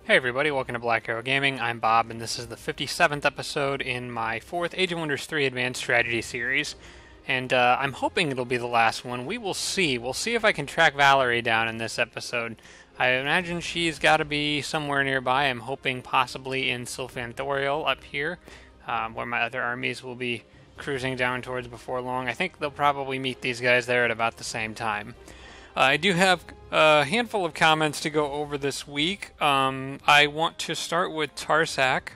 Hey everybody, welcome to Black Arrow Gaming. I'm Bob, and this is the 57th episode in my 4th Age of Wonders 3 Advanced Strategy series. And I'm hoping it'll be the last one. We will see. We'll see if I can track Valery down in this episode. I imagine she's got to be somewhere nearby. I'm hoping possibly in Sylvanthoriel up here, where my other armies will be cruising down towards before long. I think they'll probably meet these guys there at about the same time. I do have a handful of comments to go over this week. I want to start with Tarsak.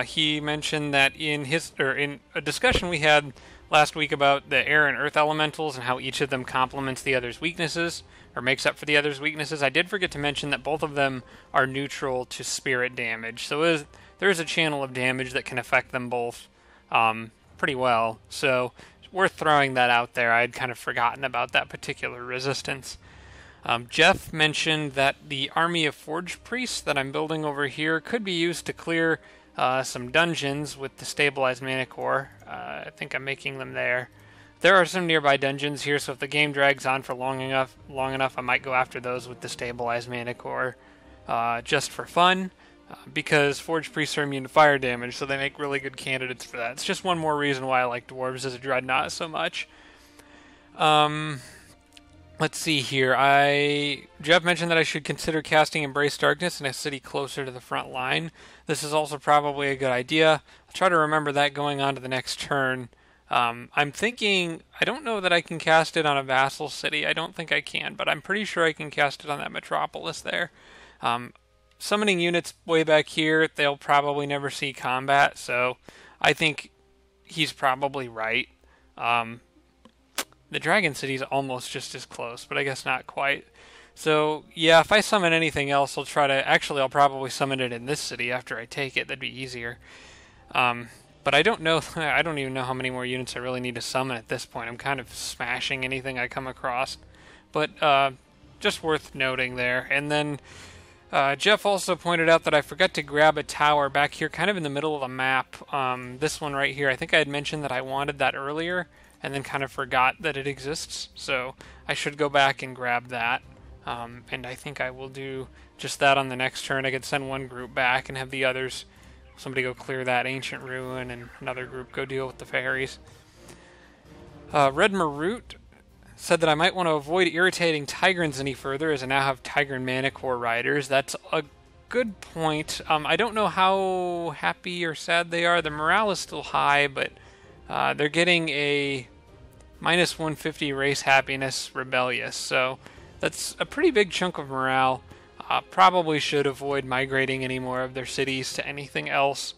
He mentioned that in a discussion we had last week about the air and earth elementals and how each of them complements the other's weaknesses or makes up for the other's weaknesses. I did forget to mention that both of them are neutral to spirit damage. So there is a channel of damage that can affect them both pretty well. So worth throwing that out there. I had kind of forgotten about that particular resistance. Jeff mentioned that the army of Forge Priests that I'm building over here could be used to clear some dungeons with the stabilized mana core. I think I'm making them there. There are some nearby dungeons here, so if the game drags on for long enough, I might go after those with the stabilized mana core just for fun. Because Forge Priests are immune to fire damage, so they make really good candidates for that. It's just one more reason why I like Dwarves as a Dreadnought so much. Let's see here. Jeff mentioned that I should consider casting Embrace Darkness in a city closer to the front line. This is also probably a good idea. I'll try to remember that going on to the next turn. I'm thinking, I don't know that I can cast it on a vassal city. I don't think I can, but I'm pretty sure I can cast it on that metropolis there. Summoning units way back here, they'll probably never see combat, so I think he's probably right. The Dragon City's almost just as close, but I guess not quite. So, yeah, if I summon anything else, I'll probably summon it in this city after I take it. That'd be easier. But I don't know, I don't even know how many more units I really need to summon at this point. I'm kind of smashing anything I come across. But, just worth noting there. And then Jeff also pointed out that I forgot to grab a tower back here kind of in the middle of the map. This one right here. I think I had mentioned that I wanted that earlier and then kind of forgot that it exists. So I should go back and grab that. And I think I will do just that on the next turn. I could send one group back and have the others, somebody go clear that ancient ruin and another group go deal with the fairies. Red Marut said that I might want to avoid irritating Tigrans any further as I now have Tigran Mana Core Riders. That's a good point. I don't know how happy or sad they are. The morale is still high, but they're getting a minus 150 race happiness rebellious. So that's a pretty big chunk of morale. Probably should avoid migrating any more of their cities to anything else.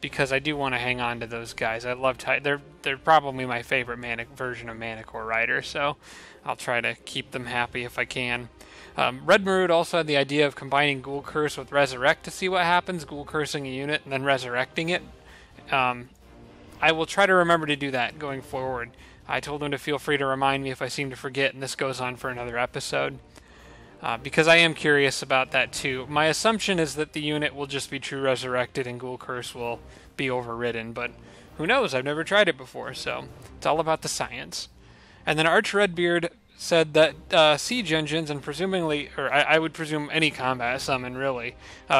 Because I do want to hang on to those guys. I love they're probably my favorite version of Mana Core Rider, so I'll try to keep them happy if I can. Red Marut also had the idea of combining Ghoul Curse with Resurrect to see what happens, Ghoul Cursing a unit and then resurrecting it. I will try to remember to do that going forward. I told him to feel free to remind me if I seem to forget, and this goes on for another episode. Because I am curious about that too. My assumption is that the unit will just be true resurrected and Ghoul Curse will be overridden, but who knows? I've never tried it before, so it's all about the science. And then Arch Redbeard said that siege engines and presumably, or I would presume any combat summon really,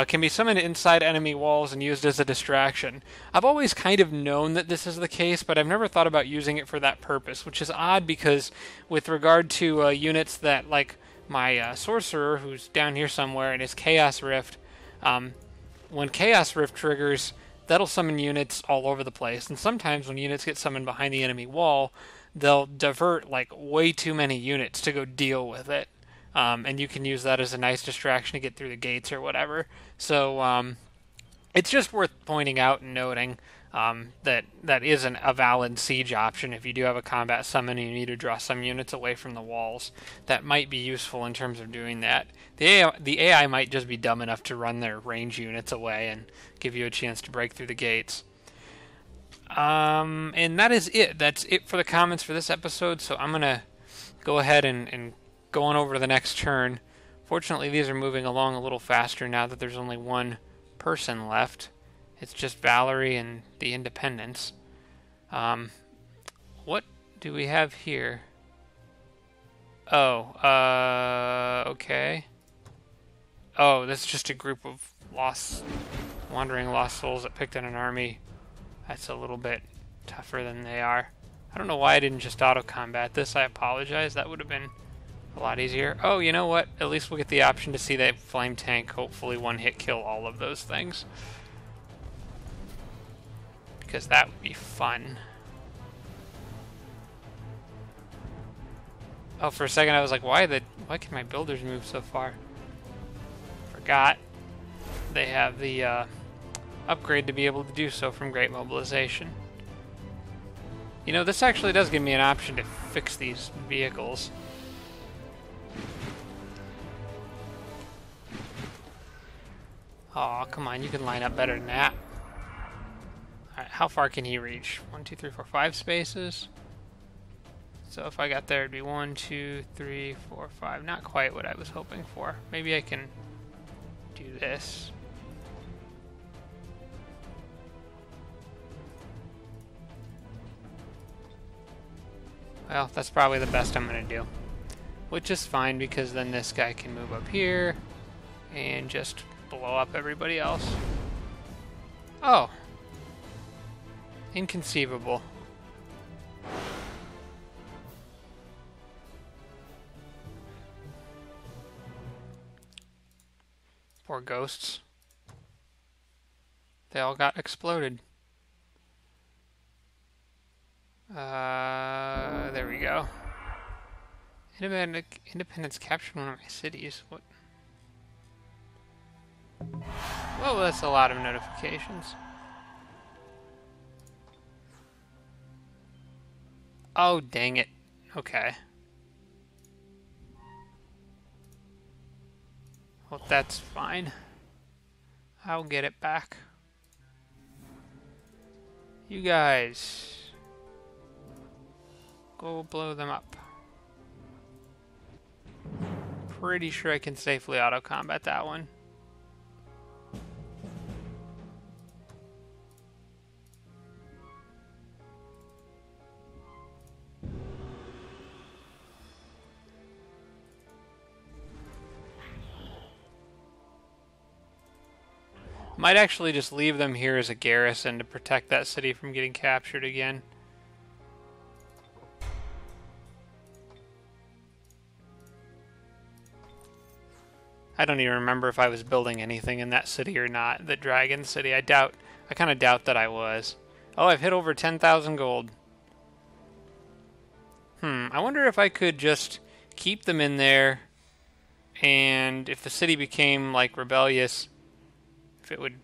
can be summoned inside enemy walls and used as a distraction. I've always kind of known that this is the case, but I've never thought about using it for that purpose, which is odd because with regard to units that like my sorcerer, who's down here somewhere, and his Chaos Rift, when Chaos Rift triggers, that'll summon units all over the place, and sometimes when units get summoned behind the enemy wall, they'll divert like way too many units to go deal with it, and you can use that as a nice distraction to get through the gates or whatever. So it's just worth pointing out and noting that isn't a valid siege option. If you do have a combat summon and you need to draw some units away from the walls, that might be useful in terms of doing that. The AI might just be dumb enough to run their range units away and give you a chance to break through the gates. And that is it. That's it for the comments for this episode, so I'm going to go ahead and go on over to the next turn. Fortunately, these are moving along a little faster now that there's only one person left. It's just Valery and the Independents. What do we have here? Oh, okay. Oh, that's just a group of wandering lost souls that picked on an army. That's a little bit tougher than they are. I don't know why I didn't just auto-combat this. I apologize. That would have been a lot easier. Oh, you know what? At least we'll get the option to see that flame tank hopefully one-hit kill all of those things. Because that would be fun. Oh, for a second I was like, why can my builders move so far? Forgot they have the upgrade to be able to do so from Great Mobilization. You know, this actually does give me an option to fix these vehicles. Oh, come on, you can line up better than that. Alright, how far can he reach? 1, 2, 3, 4, 5 spaces? So if I got there, it'd be 1, 2, 3, 4, 5. Not quite what I was hoping for. Maybe I can do this. Well, that's probably the best I'm going to do. Which is fine, because then this guy can move up here and just blow up everybody else. Oh. Inconceivable. Poor ghosts. They all got exploded. There we go. Independence captured one of my cities. What? Well, that's a lot of notifications. Oh, dang it. Okay. Well, that's fine. I'll get it back. You guys, go blow them up. Pretty sure I can safely auto-combat that one. Might actually just leave them here as a garrison to protect that city from getting captured again. I don't even remember if I was building anything in that city or not, the Dragon City. I kind of doubt that I was. Oh, I've hit over 10,000 gold. I wonder if I could just keep them in there, and if the city became, like, rebellious, if it would...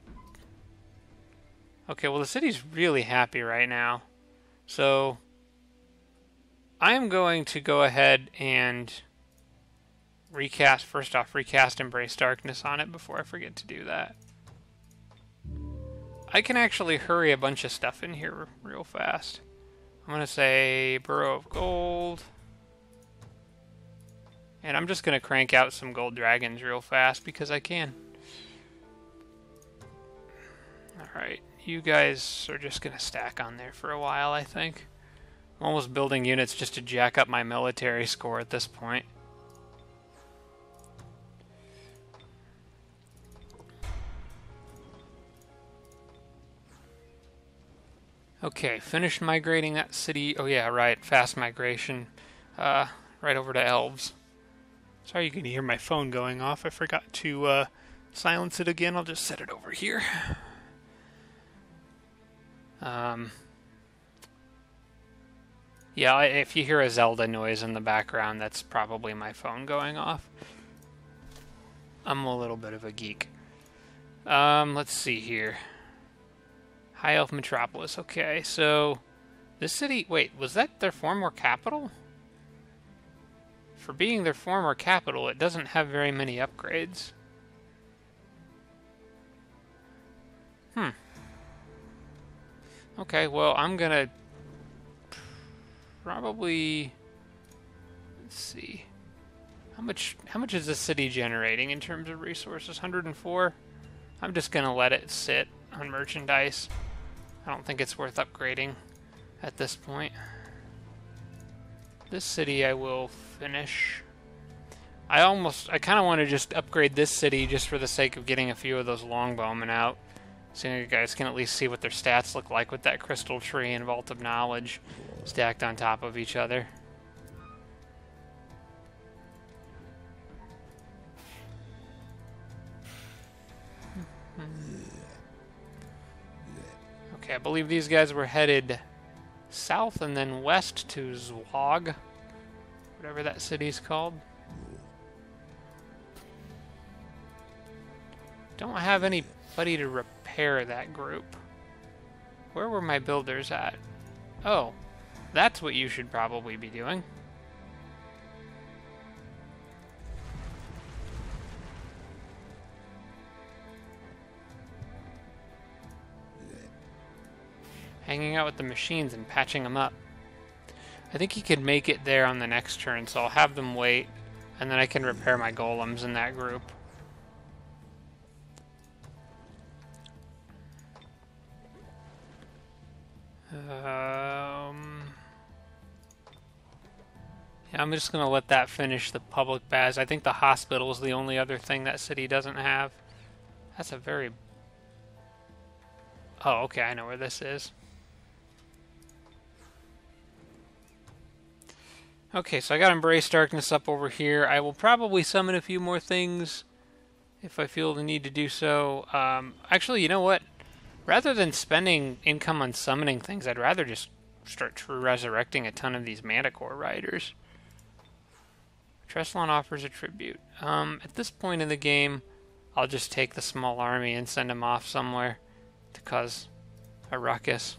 Okay, well, the city's really happy right now. So, I am going to go ahead and recast Embrace Darkness on it before I forget to do that. I can actually hurry a bunch of stuff in here real fast. I'm going to say Burrow of Gold. And I'm just going to crank out some gold dragons real fast because I can. Alright, you guys are just going to stack on there for a while, I think. I'm almost building units just to jack up my military score at this point. Okay, finished migrating that city. Oh yeah, right, fast migration. Right over to elves. Sorry you can hear my phone going off. I forgot to silence it again. I'll just set it over here. Yeah, if you hear a Zelda noise in the background, that's probably my phone going off. I'm a little bit of a geek. Let's see here. High Elf Metropolis. Okay, so this city... Wait, was that their former capital? For being their former capital, it doesn't have very many upgrades. Okay, well, I'm gonna probably... Let's see. How much is the city generating in terms of resources? 104? I'm just gonna let it sit on merchandise. I don't think it's worth upgrading at this point. This city I will finish. I kind of want to just upgrade this city just for the sake of getting a few of those longbowmen out. So you guys can at least see what their stats look like with that crystal tree and vault of knowledge stacked on top of each other. Okay, I believe these guys were headed south and then west to Zwag, whatever that city's called. Don't have anybody to repair that group. Where were my builders at? Oh, that's what you should probably be doing. Hanging out with the machines and patching them up. I think he could make it there on the next turn, so I'll have them wait, and then I can repair my golems in that group. Yeah, I'm just gonna let that finish the public baths. I think the hospital is the only other thing that city doesn't have. That's a very... Oh, okay, I know where this is. Okay, so I got Embrace Darkness up over here. I will probably summon a few more things if I feel the need to do so. Actually, you know what? Rather than spending income on summoning things, I'd rather just start resurrecting a ton of these Manticore Riders. Trestlon offers a tribute. At this point in the game, I'll just take the small army and send them off somewhere to cause a ruckus.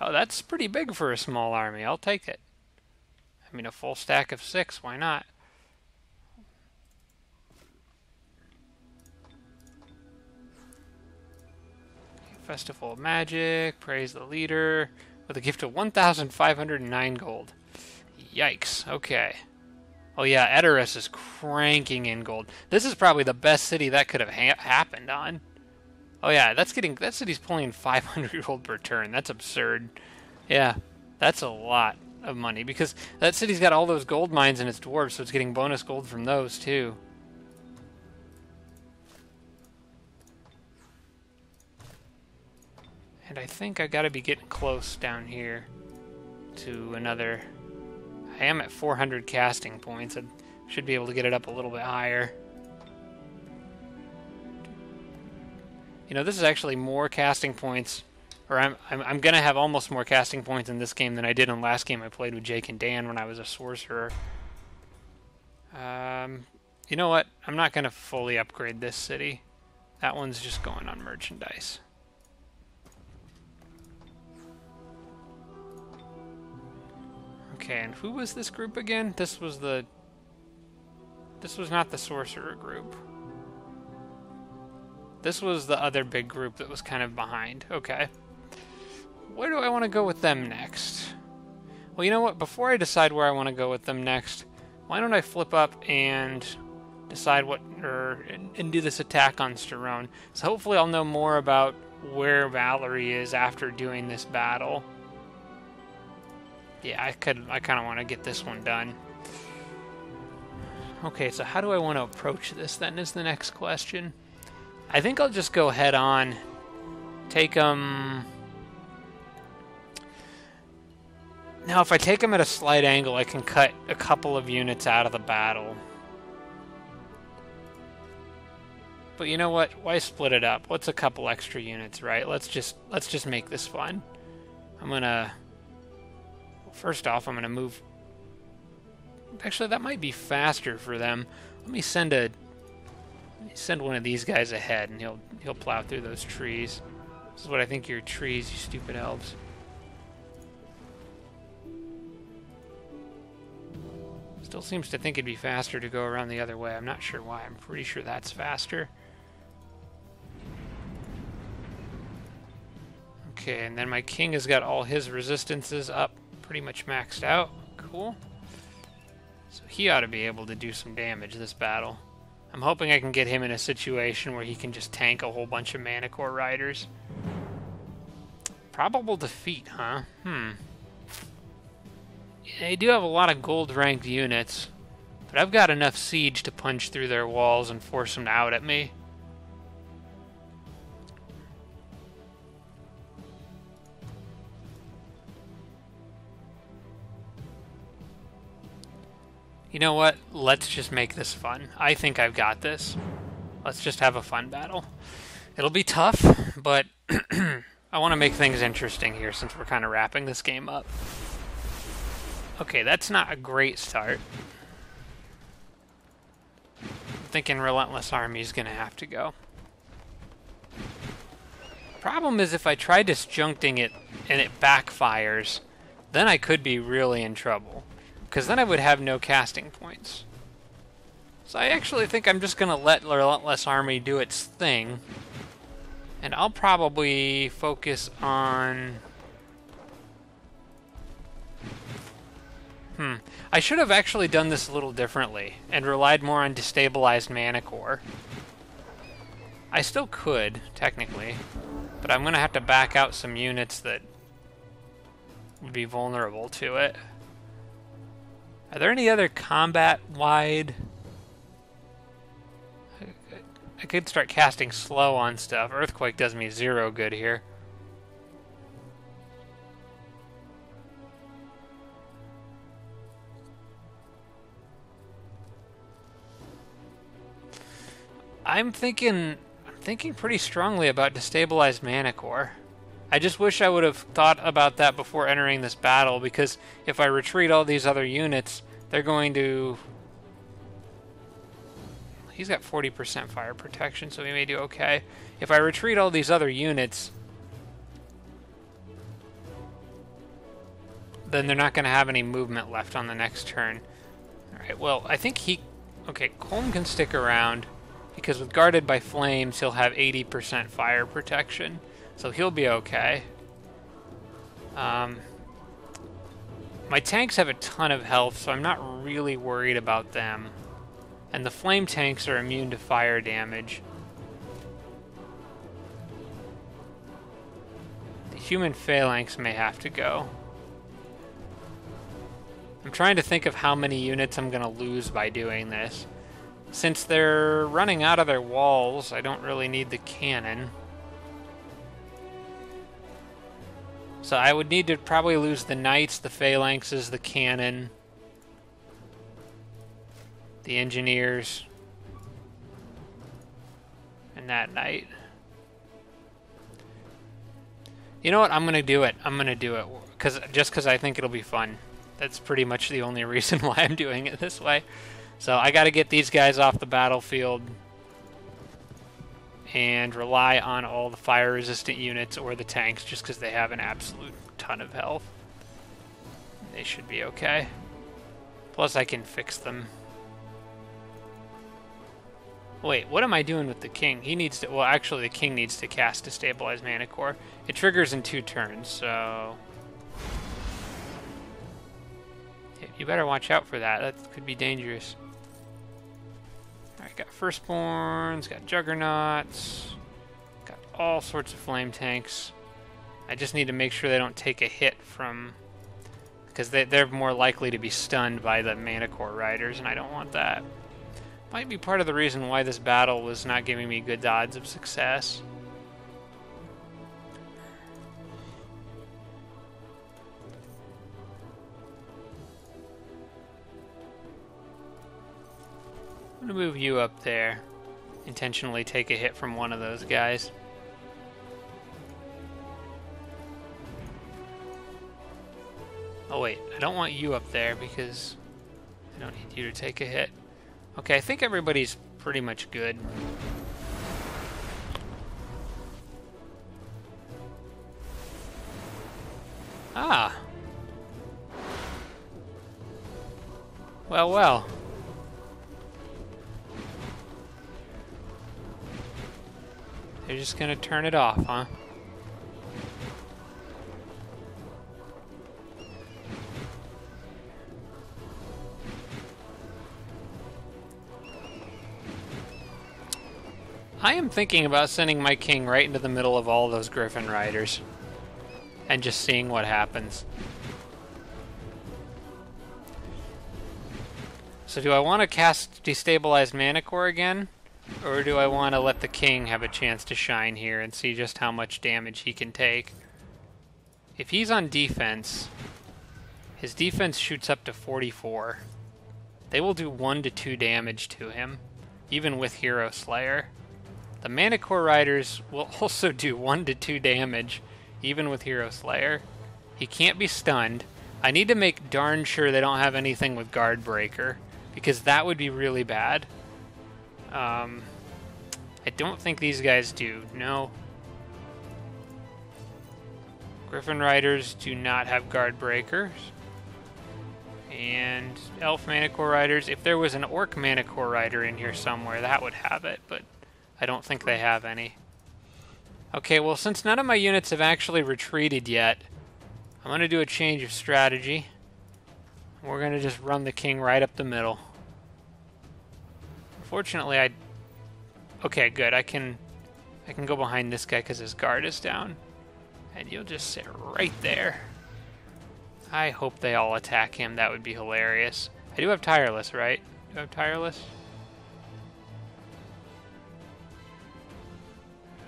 Oh, that's pretty big for a small army. I'll take it. I mean, a full stack of 6, why not? Festival of Magic, praise the leader, with a gift of 1,509 gold. Yikes, okay. Oh yeah, Edoras is cranking in gold. This is probably the best city that could have happened on. Oh yeah, that city's pulling 500 gold per turn. That's absurd. Yeah, that's a lot of money, because that city's got all those gold mines in its dwarves, so it's getting bonus gold from those too. And I think I gotta be getting close down here to another... I am at 400 casting points. I should be able to get it up a little bit higher. You know, this is actually more casting points, or I'm gonna have almost more casting points in this game than I did in the last game I played with Jake and Dan when I was a sorcerer. You know what? I'm not gonna fully upgrade this city. That one's just going on merchandise. Okay, and who was this group again? This was not the sorcerer group. This was the other big group that was kind of behind. Okay. Where do I want to go with them next? Well, you know what? Before I decide where I want to go with them next, why don't I flip up and decide and do this attack on Sterone. So hopefully I'll know more about where Valery is after doing this battle. Yeah, I kind of want to get this one done. Okay, so how do I want to approach this then is the next question. I think I'll just go head on. Take them... Now, if I take them at a slight angle, I can cut a couple of units out of the battle. But you know what? Why split it up? What's a couple extra units, right? Let's just make this fun. I'm gonna... First off, I'm gonna move... Actually, that might be faster for them. Let me send one of these guys ahead, and he'll plow through those trees. This is what I think you're trees, you stupid elves. Still seems to think it'd be faster to go around the other way. I'm not sure why. I'm pretty sure that's faster. Okay, and then my king has got all his resistances up, pretty much maxed out. Cool. So he ought to be able to do some damage this battle. I'm hoping I can get him in a situation where he can just tank a whole bunch of Manticore Riders. Probable defeat, huh? They do have a lot of gold-ranked units, but I've got enough siege to punch through their walls and force them out at me. You know what? Let's just make this fun. I think I've got this. Let's just have a fun battle. It'll be tough, but I want to make things interesting here since we're kind of wrapping this game up. Okay, that's not a great start. I'm thinking Relentless Army is going to have to go. Problem is if I try disjuncting it and it backfires, then I could be really in trouble. Because then I would have no casting points. So I actually think I'm just going to let Relentless Army do its thing. And I'll probably focus on... I should have actually done this a little differently and relied more on destabilized mana core. I still could, technically, but I'm going to have to back out some units that would be vulnerable to it. Are there any other combat-wide... I could start casting slow on stuff. Earthquake does me 0 good here. I'm thinking pretty strongly about destabilized mana core. I just wish I would have thought about that before entering this battle, because if I retreat all these other units, they're going to... He's got 40% fire protection, so he may do okay. If I retreat all these other units, then they're not going to have any movement left on the next turn. Alright, well, I think he... Okay, Colm can stick around, because with Guarded by Flames, he'll have 80% fire protection. So he'll be okay. My tanks have a ton of health, so I'm not really worried about them. And the flame tanks are immune to fire damage. The human phalanx may have to go. I'm trying to think of how many units I'm going to lose by doing this. Since they're running out of their walls, I don't really need the cannon. So I would need to probably lose the knights, the phalanxes, the cannon, the engineers, and that knight. You know what? I'm going to do it. I'm going to do it just because I think it'll be fun. That's pretty much the only reason why I'm doing it this way. So I got to get these guys off the battlefield and rely on all the fire-resistant units or the tanks just because they have an absolute ton of health. They should be okay. Plus I can fix them. Wait, what am I doing with the king? He needs to... Well, actually, the king needs to cast to stabilize Mana Core. It triggers in 2 turns, so... You better watch out for that. That could be dangerous. Alright, got Firstborns, got Juggernauts, got all sorts of flame tanks. I just need to make sure they don't take a hit from... Because they're more likely to be stunned by the Mana Core Riders, and I don't want that. Might be part of the reason why this battle was not giving me good odds of success. I'm going to move you up there. Intentionally take a hit from one of those guys. Oh wait, I don't want you up there because I don't need you to take a hit. Okay, I think everybody's pretty much good. Ah. Well, well. They're just gonna turn it off, huh? I am thinking about sending my king right into the middle of all those Griffin Riders and just seeing what happens. So do I want to cast Destabilized Manicore again? Or do I want to let the king have a chance to shine here and see just how much damage he can take? If he's on defense, his defense shoots up to 44. They will do 1 to 2 damage to him, even with Hero Slayer. The Manicore Riders will also do 1 to 2 damage, even with Hero Slayer. He can't be stunned. I need to make darn sure they don't have anything with Guard Breaker, because that would be really bad. I don't think these guys do. No. Griffin Riders do not have Guard Breakers. And Elf Manicore Riders, if there was an Orc Manicore Rider in here somewhere, that would have it, but I don't think they have any. Okay, well, since none of my units have actually retreated yet, I'm going to do a change of strategy. We're going to just run the king right up the middle. Unfortunately, okay, good. I can go behind this guy because his guard is down. And you'll just sit right there. I hope they all attack him. That would be hilarious. I do have Tireless, right? Do I have Tireless?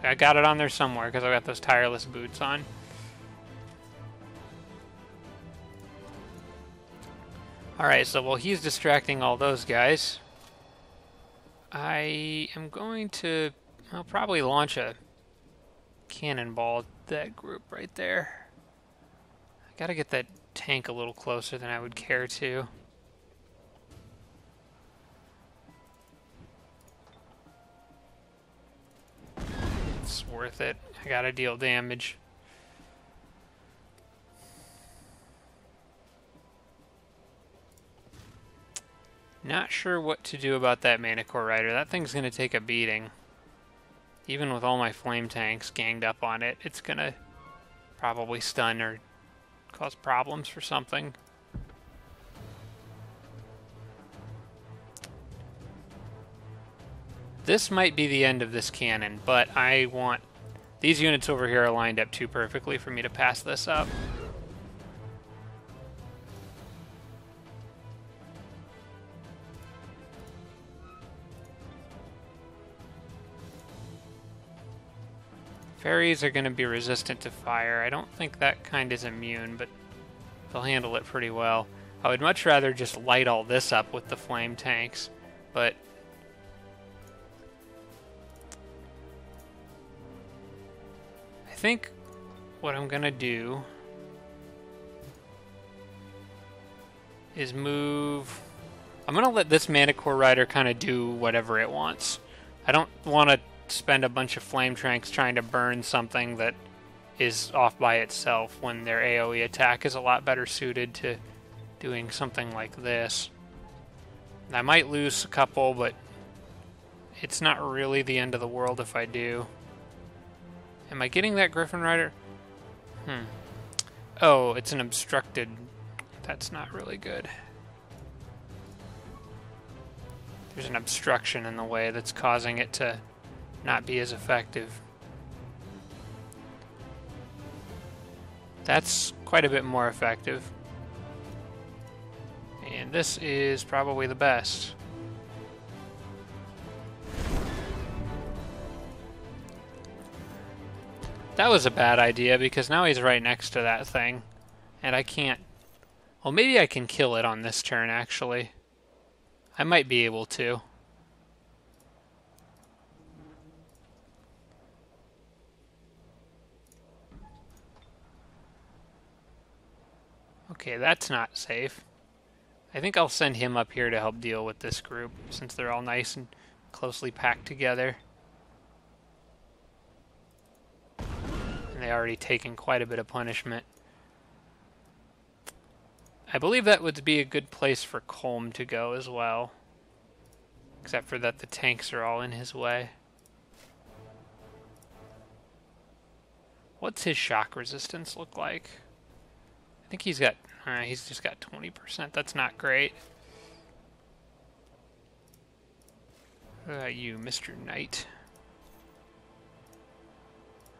I got it on there somewhere because I got those Tireless boots on. Alright, so while he's distracting all those guys, I am going to, I'll probably launch a cannonball at that group right there. I gotta get that tank a little closer than I would care to. It's worth it. I gotta deal damage. Not sure what to do about that Manicore Rider. That thing's gonna take a beating. Even with all my flame tanks ganged up on it, it's gonna probably stun or cause problems for something. This might be the end of this cannon, but I want... These units over here are lined up too perfectly for me to pass this up. Fairies are going to be resistant to fire. I don't think that kind is immune, but they'll handle it pretty well. I would much rather just light all this up with the flame tanks, but I think what I'm going to do is move... I'm going to let this Manicore Rider kind of do whatever it wants. I don't want to spend a bunch of flame tanks trying to burn something that is off by itself when their AoE attack is a lot better suited to doing something like this. I might lose a couple, but it's not really the end of the world if I do. Am I getting that Griffin Rider? Oh, it's an obstructed... That's not really good. There's an obstruction in the way that's causing it to not be as effective. That's quite a bit more effective. And this is probably the best. That was a bad idea because now he's right next to that thing. And I can't... Well, maybe I can kill it on this turn, actually. I might be able to. Okay, that's not safe. I think I'll send him up here to help deal with this group, since they're all nice and closely packed together. And they already taken quite a bit of punishment. I believe that would be a good place for Colm to go as well. Except for that the tanks are all in his way. What's his shock resistance look like? I think he's just got 20%. That's not great. What about you, Mr. Knight?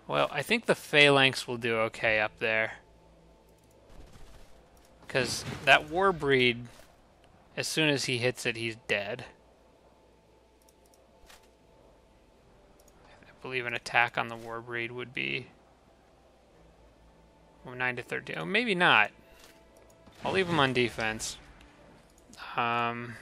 Well, I think the Phalanx will do okay up there. Because that Warbreed As soon as he hits it, he's dead. I believe an attack on the Warbreed would be 9 to 13. Oh, maybe not. I'll leave him on defense. Alright,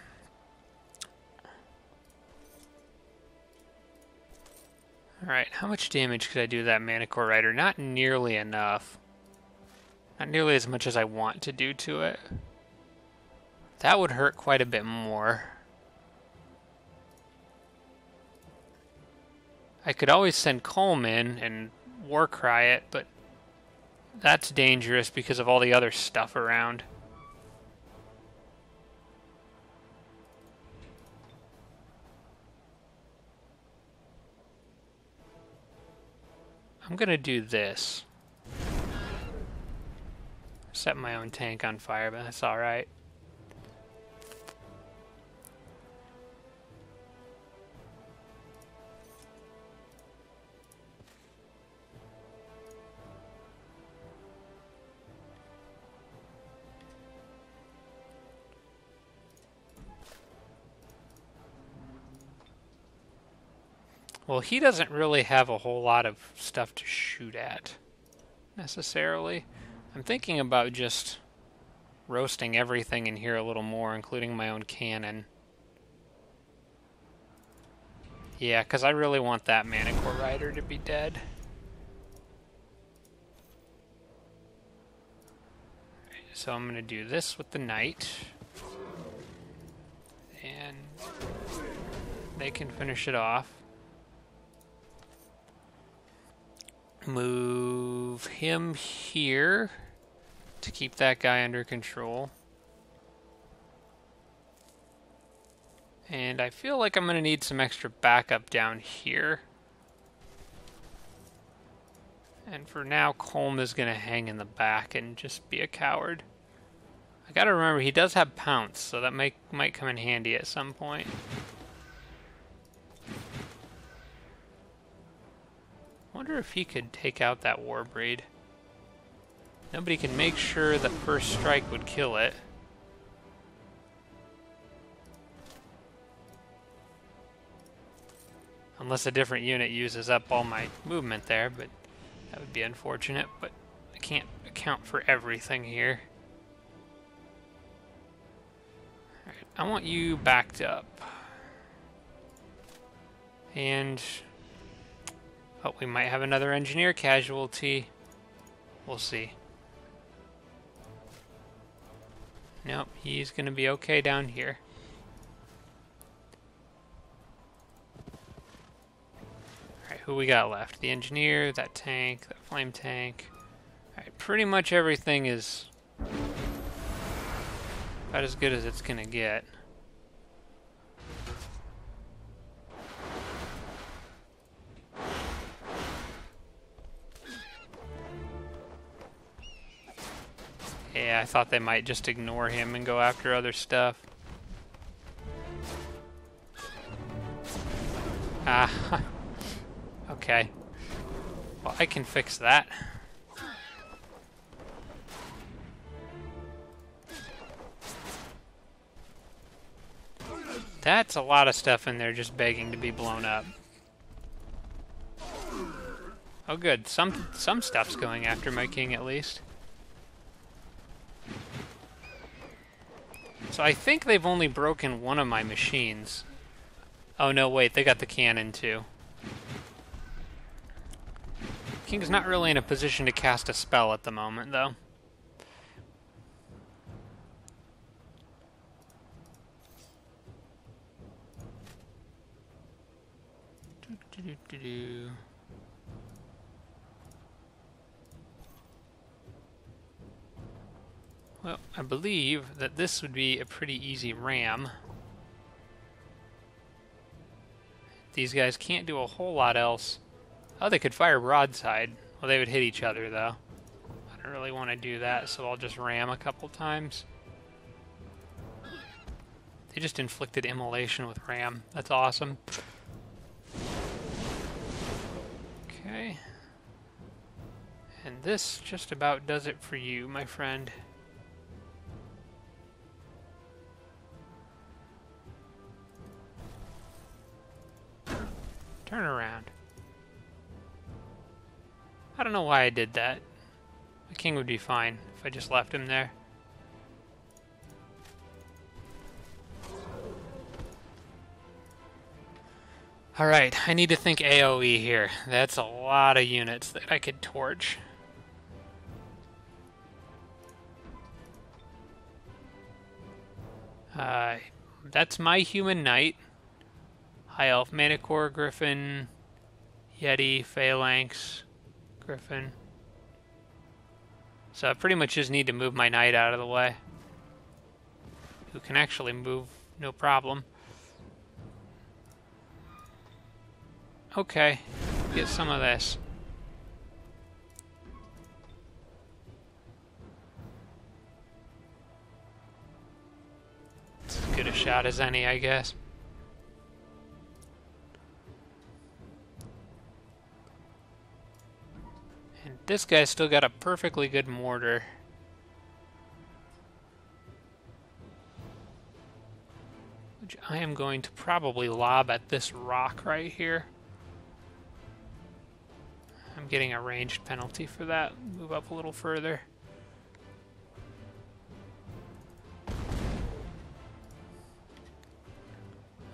how much damage could I do to that Manicore Rider? Not nearly enough. Not nearly as much as I want to do to it. That would hurt quite a bit more. I could always send Colm in and Warcry it, but that's dangerous because of all the other stuff around. I'm gonna do this. Set my own tank on fire, but that's alright. Well, he doesn't really have a whole lot of stuff to shoot at, necessarily. I'm thinking about just roasting everything in here a little more, including my own cannon. Yeah, because I really want that Manicore Rider to be dead. So I'm going to do this with the Knight. And they can finish it off. Move him here to keep that guy under control. And I feel like I'm going to need some extra backup down here. And for now, Colm is going to hang in the back and just be a coward. I got to remember, he does have Pounce, so that might come in handy at some point. Wonder if he could take out that Warbreed. Nobody can make sure the first strike would kill it. Unless a different unit uses up all my movement there, but that would be unfortunate. But I can't account for everything here. Alright, I want you backed up. And oh, we might have another engineer casualty. We'll see. Nope, he's gonna be okay down here. Alright, who we got left? The engineer, that tank, that flame tank. Alright, pretty much everything is about as good as it's gonna get. Yeah, I thought they might just ignore him and go after other stuff. Ah, okay. Well, I can fix that. That's a lot of stuff in there just begging to be blown up. Oh good, some stuff's going after my king at least. So I think they've only broken one of my machines. Oh no, wait, they got the cannon too. King's not really in a position to cast a spell at the moment, though. Well, I believe that this would be a pretty easy ram. These guys can't do a whole lot else. Oh, they could fire broadside. Well, they would hit each other, though. I don't really want to do that, so I'll just ram a couple times. They just inflicted immolation with ram. That's awesome. Okay. And this just about does it for you, my friend. Turn around. I don't know why I did that. My king would be fine if I just left him there. Alright, I need to think AoE here. That's a lot of units that I could torch. That's my human knight. High Elf, Manticore, Griffin, Yeti, Phalanx, Griffin. So I pretty much just need to move my knight out of the way. Who can actually move, no problem. Okay, get some of this. It's as good a shot as any, I guess. And this guy's still got a perfectly good mortar. Which I am going to probably lob at this rock right here. I'm getting a ranged penalty for that. Move up a little further.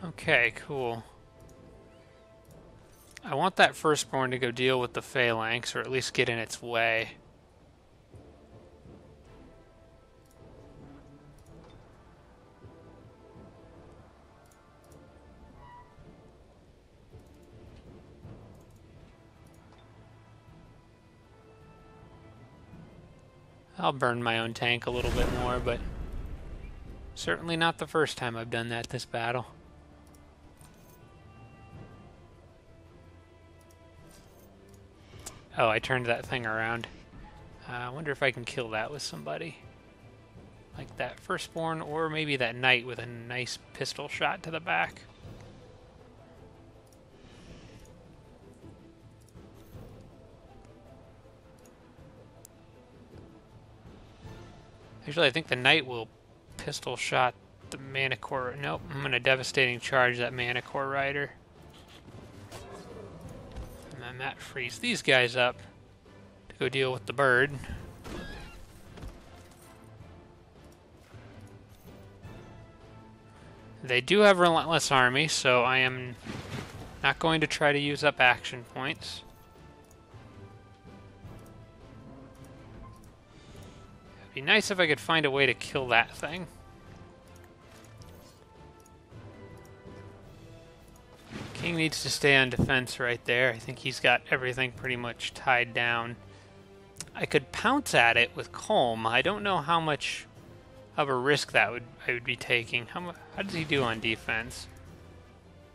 Okay, cool. I want that firstborn to go deal with the phalanx, or at least get in its way. I'll burn my own tank a little bit more, but certainly not the first time I've done that this battle. Oh, I turned that thing around. I wonder if I can kill that with somebody. Like that firstborn, or maybe that knight with a nice pistol shot to the back. Actually, I think the knight will pistol shot the Manticore. Nope, I'm going to devastating charge that Manticore rider. And then that frees these guys up to go deal with the bird. They do have Relentless Army, so I am not going to try to use up action points. It'd be nice if I could find a way to kill that thing. King needs to stay on defense right there. I think he's got everything pretty much tied down. I could pounce at it with Colm. I don't know how much of a risk that I would be taking. How does he do on defense?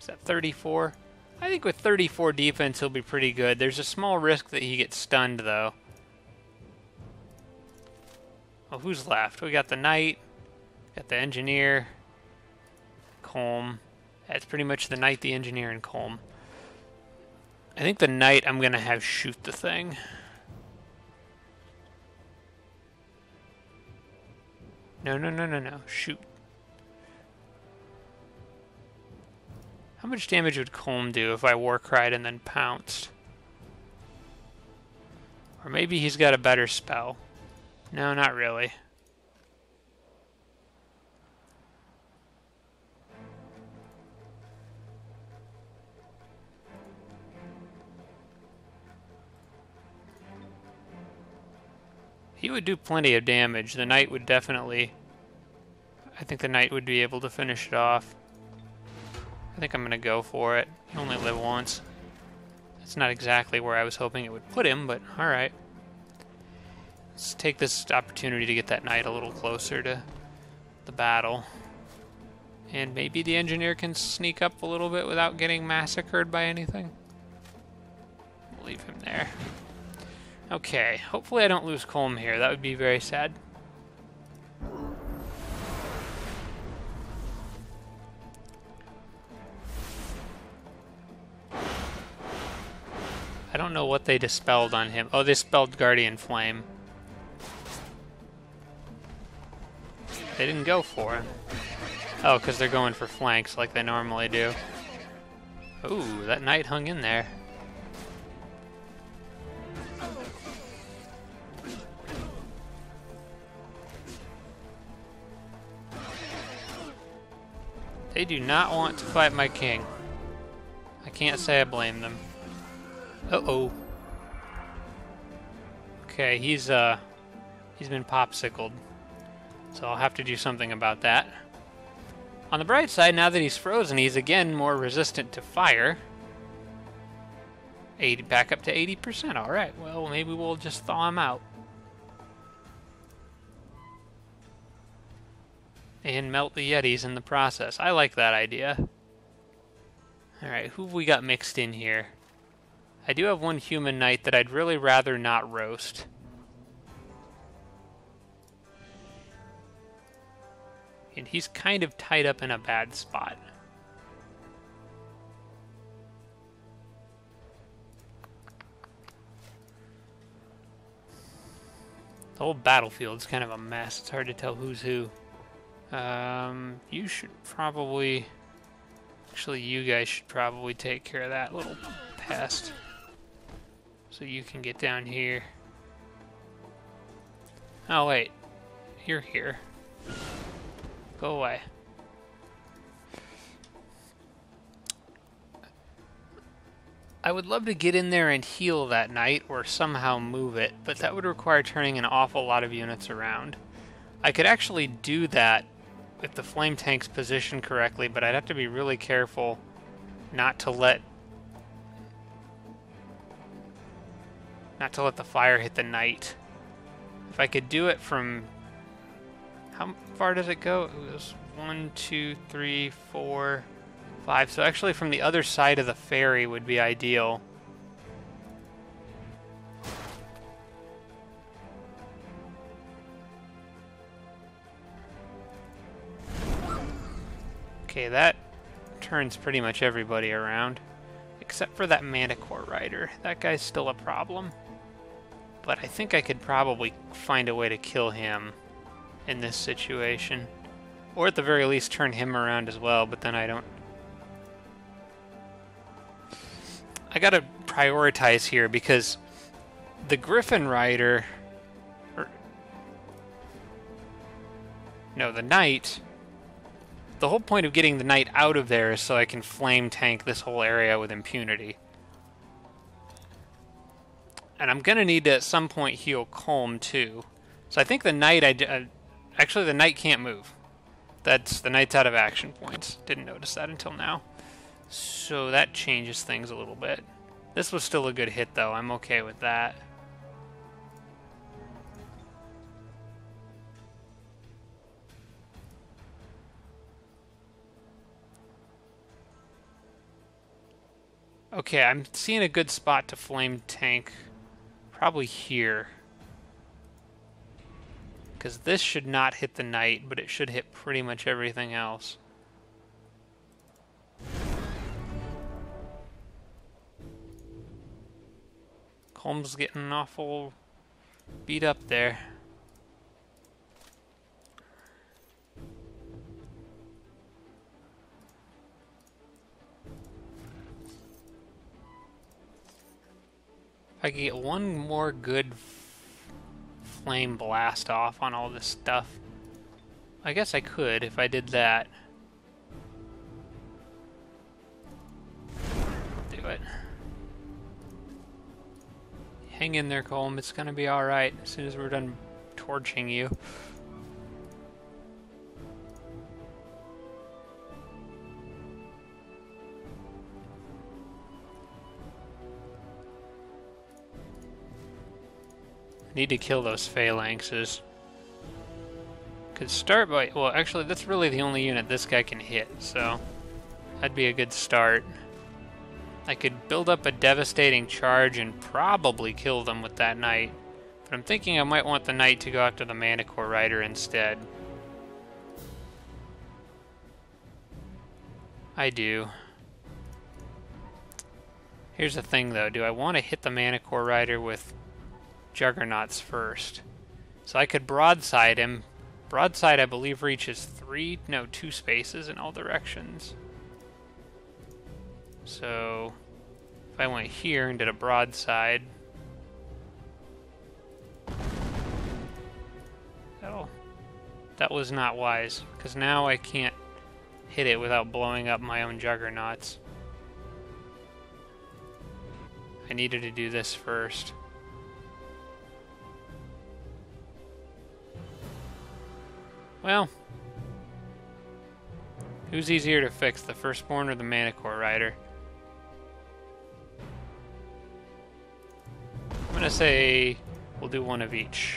Is that 34? I think with 34 defense he'll be pretty good. There's a small risk that he gets stunned though. Oh, who's left? We got the knight, got the engineer, Colm. That's pretty much the knight, the engineer, and Colm. I think the knight I'm gonna have shoot the thing. No. Shoot. How much damage would Colm do if I Warcried and then pounced? Or maybe he's got a better spell. No, not really. He would do plenty of damage. The knight would definitely... I think the knight would be able to finish it off. I think I'm going to go for it. You only live once. That's not exactly where I was hoping it would put him, but alright. Let's take this opportunity to get that knight a little closer to the battle. And maybe the engineer can sneak up a little bit without getting massacred by anything. We'll leave him there. Okay, hopefully I don't lose Colm here. That would be very sad. I don't know what they dispelled on him. Oh, they dispelled Guardian Flame. They didn't go for him. Oh, because they're going for flanks like they normally do. Ooh, that knight hung in there. They do not want to fight my king. I can't say I blame them. Uh-oh. Okay, he's been popsicled. So I'll have to do something about that. On the bright side, now that he's frozen, he's again more resistant to fire. Back up to 80%. Alright, well, maybe we'll just thaw him out. And melt the Yetis in the process. I like that idea. Alright, who have we got mixed in here? I do have one human knight that I'd really rather not roast. And he's kind of tied up in a bad spot. The whole battlefield's kind of a mess. It's hard to tell who's who. You should probably... Actually, you guys should probably take care of that little pest. So you can get down here. Oh, wait. You're here. Go away. I would love to get in there and heal that knight or somehow move it, but that would require turning an awful lot of units around. I could actually do that if the flame tank's positioned correctly, but I'd have to be really careful not to let the fire hit the knight. If I could do it from... How far does it go? It was 1, 2, 3, 4, 5. So actually from the other side of the ferry would be ideal. Okay, that turns pretty much everybody around. Except for that Manticore Rider. That guy's still a problem. But I think I could probably find a way to kill him in this situation. Or at the very least turn him around as well, but then I don't... I gotta prioritize here because the Griffin Rider... No, the Knight... The whole point of getting the Knight out of there is so I can flame tank this whole area with impunity. And I'm gonna need to at some point heal Colm too. So I think the Knight actually, the Knight can't move. The Knight's out of action points. Didn't notice that until now. So that changes things a little bit. This was still a good hit, though. I'm okay with that. Okay, I'm seeing a good spot to flame tank. Probably here. Because this should not hit the Knight, but it should hit pretty much everything else. Colm's getting awful beat up there. If I could get one more good flame blast off on all this stuff. I guess I could if I did that. Do it. Hang in there, Colm. It's gonna be alright as soon as we're done torching you. Need to kill those phalanxes. Could start by... Well, actually, that's really the only unit this guy can hit, so... That'd be a good start. I could build up a devastating charge and probably kill them with that Knight. But I'm thinking I might want the Knight to go after the Manticore Rider instead. I do. Here's the thing, though. Do I want to hit the Manticore Rider with Juggernauts first? So I could broadside him. Broadside, I believe, reaches 2 spaces in all directions. So if I went here and did a broadside, that was not wise, because now I can't hit it without blowing up my own juggernauts. I needed to do this first. Well, who's easier to fix, the Firstborn or the Manticore Rider? I'm gonna say we'll do one of each.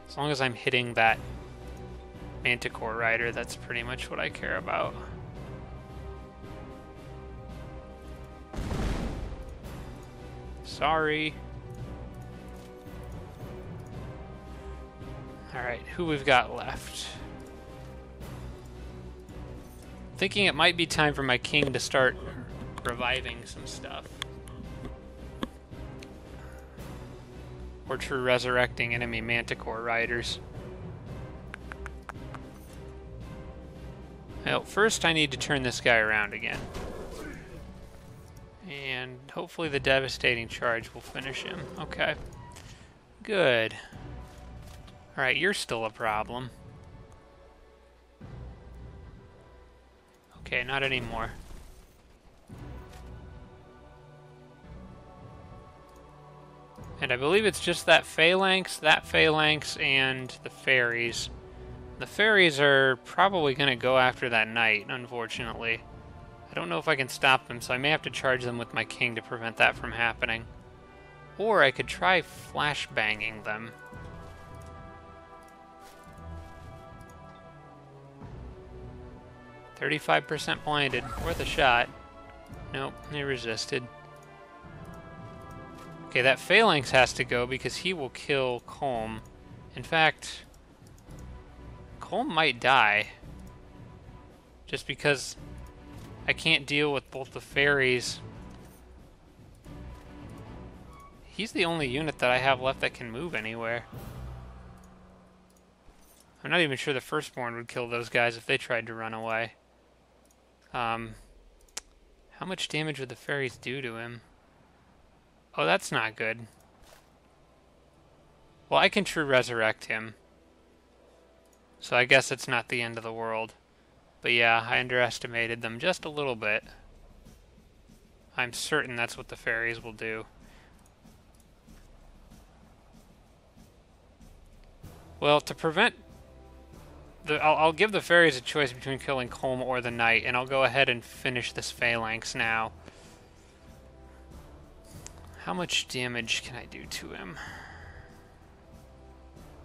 As long as I'm hitting that Manticore Rider, that's pretty much what I care about. Sorry. Alright, who we've got left? Thinking it might be time for my king to start reviving some stuff. Or true resurrecting enemy Manticore Riders. Well, first I need to turn this guy around again. And hopefully the devastating charge will finish him. Okay. Good. Alright, you're still a problem. Okay, not anymore. And I believe it's just that phalanx, and the fairies. The fairies are probably going to go after that knight, unfortunately. I don't know if I can stop them, so I may have to charge them with my king to prevent that from happening. Or I could try flashbanging them. "35% blinded. Worth a shot." Nope, they resisted. Okay, that phalanx has to go because he will kill Colm. In fact, Colm might die. Just because I can't deal with both the fairies. He's the only unit that I have left that can move anywhere. I'm not even sure the Firstborn would kill those guys if they tried to run away. How much damage would the fairies do to him? Oh, that's not good. Well, I can true resurrect him. So I guess it's not the end of the world. But yeah, I underestimated them just a little bit. I'm certain that's what the fairies will do. Well, to prevent... I'll give the fairies a choice between killing Colm or the knight, and I'll go ahead and finish this phalanx now. How much damage can I do to him?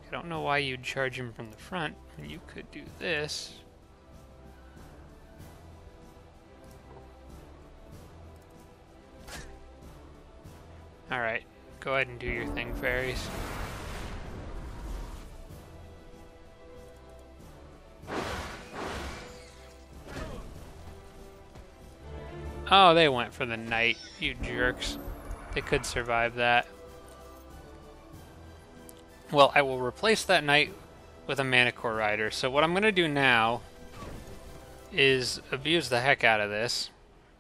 I don't know why you'd charge him from the front when you could do this. Alright, go ahead and do your thing, fairies. Oh, they went for the knight, you jerks. They could survive that. Well, I will replace that knight with a Manticore Rider. So what I'm going to do now is abuse the heck out of this.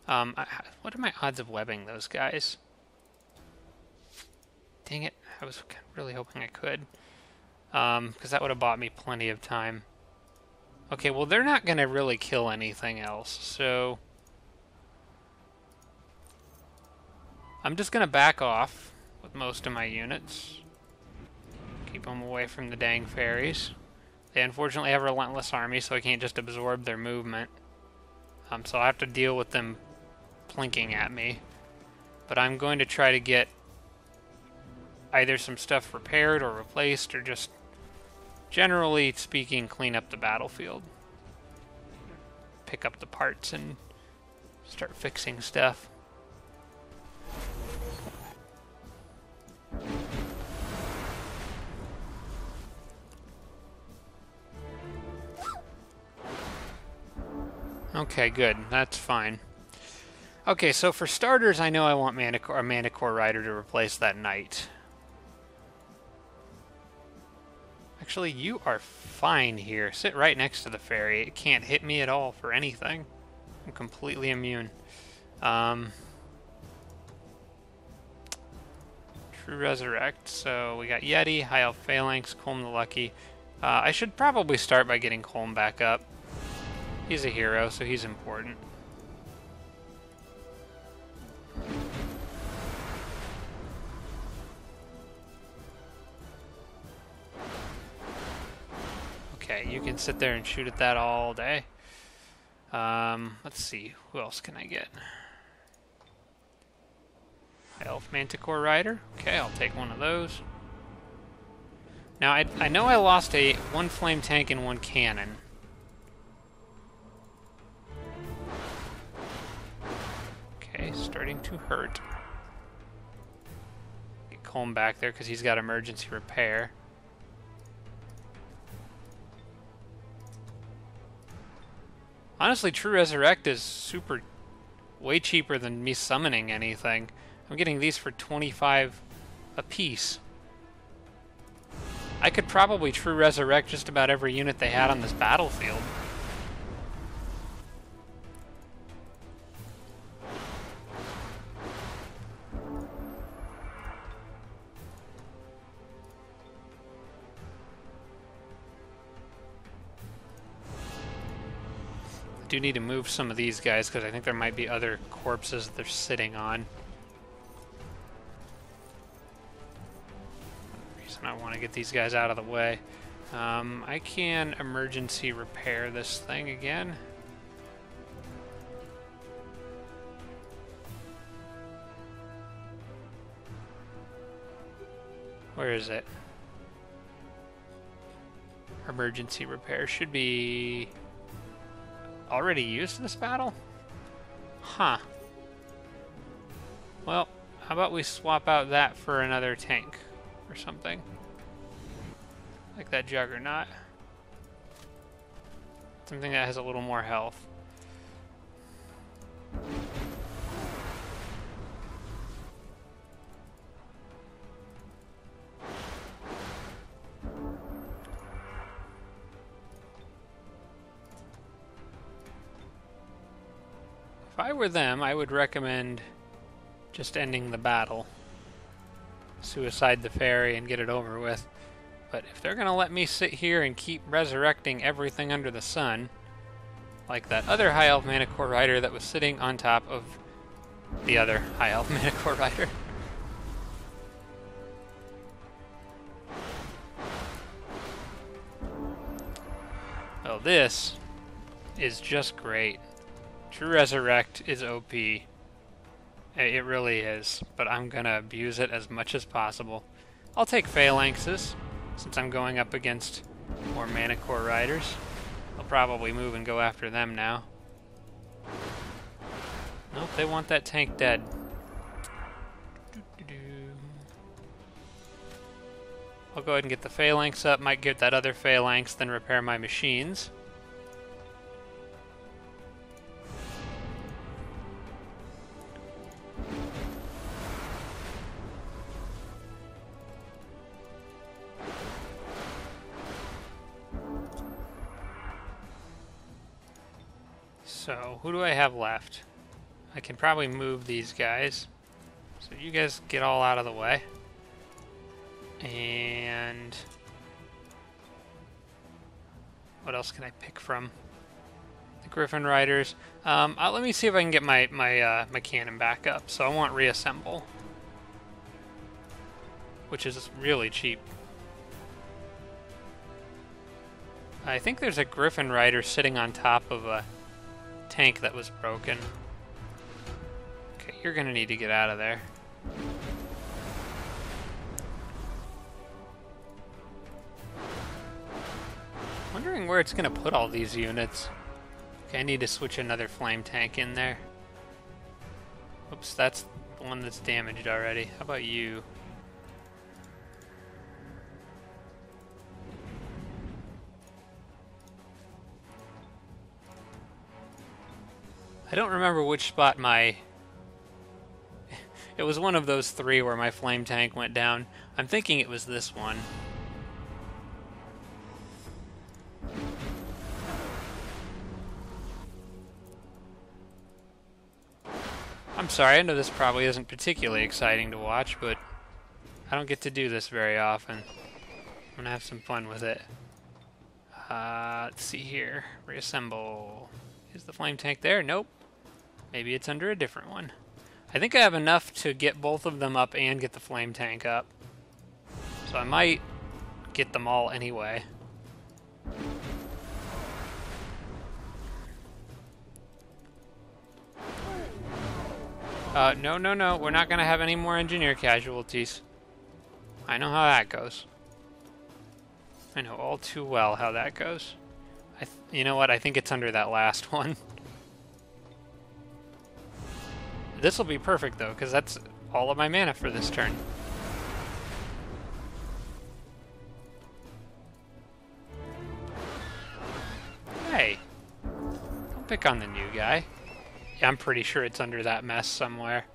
What are my odds of webbing those guys? Dang it, I was really hoping I could. Because that would have bought me plenty of time. Okay, well they're not going to really kill anything else, so... I'm just going to back off with most of my units. Keep them away from the dang fairies. They unfortunately have a relentless army, so I can't just absorb their movement. So I'll have to deal with them plinking at me. But I'm going to try to get either some stuff repaired or replaced, or just, generally speaking, clean up the battlefield. Pick up the parts and start fixing stuff. Okay, good. That's fine. Okay, so for starters, I know I want a Manticore Rider to replace that knight. Actually, you are fine here. Sit right next to the fairy. It can't hit me at all for anything. I'm completely immune. True Resurrect. So we got Yeti, High Elf Phalanx, Colm the Lucky. I should probably start by getting Colm back up. He's a hero, so he's important. Okay, you can sit there and shoot at that all day. Let's see, who else can I get? High Elf Manticore Rider. Okay, I'll take one of those. Now, I know I lost one flame tank and one cannon. Okay, starting to hurt. Get Colm back there because he's got emergency repair. Honestly, True Resurrect is way cheaper than me summoning anything. I'm getting these for 25 a piece. I could probably True Resurrect just about every unit they had on this battlefield. Do need to move some of these guys because I think there might be other corpses they're sitting on. Reason I want to get these guys out of the way. I can emergency repair this thing again. Where is it? Emergency repair should be already used this battle? Huh. Well, how about we swap out that for another tank or something? Like that Juggernaut. Something that has a little more health. If I were them, I would recommend just ending the battle. Suicide the fairy and get it over with. But if they're going to let me sit here and keep resurrecting everything under the sun, like that other High Elf Manticore Rider that was sitting on top of the other High Elf Manticore Rider. Well, this is just great. True Resurrect is OP. It really is, but I'm gonna abuse it as much as possible. I'll take Phalanxes, since I'm going up against more Manticore Riders. I'll probably move and go after them now. Nope, they want that tank dead. I'll go ahead and get the Phalanx up, might get that other Phalanx, then repair my machines. So, who do I have left? I can probably move these guys. So you guys get all out of the way. And what else can I pick from? The Griffin Riders. Let me see if I can get my cannon back up. So I want reassemble, which is really cheap. I think there's a Griffin Rider sitting on top of a tank that was broken. Okay, you're gonna need to get out of there. Wondering where it's gonna put all these units. Okay, I need to switch another flame tank in there. Oops, that's the one that's damaged already. How about you? I don't remember which spot it was one of those three where my flame tank went down. I'm thinking it was this one. I'm sorry, I know this probably isn't particularly exciting to watch, but I don't get to do this very often. I'm gonna have some fun with it. Let's see here. Reassemble. Is the flame tank there? Nope. Maybe it's under a different one. I think I have enough to get both of them up and get the flame tank up. So I might get them all anyway. No, no, no. We're not going to have any more engineer casualties. I know how that goes. I know all too well how that goes. You know what? I think it's under that last one. This will be perfect, though, because that's all of my mana for this turn. Hey. Don't pick on the new guy. Yeah, I'm pretty sure it's under that mess somewhere.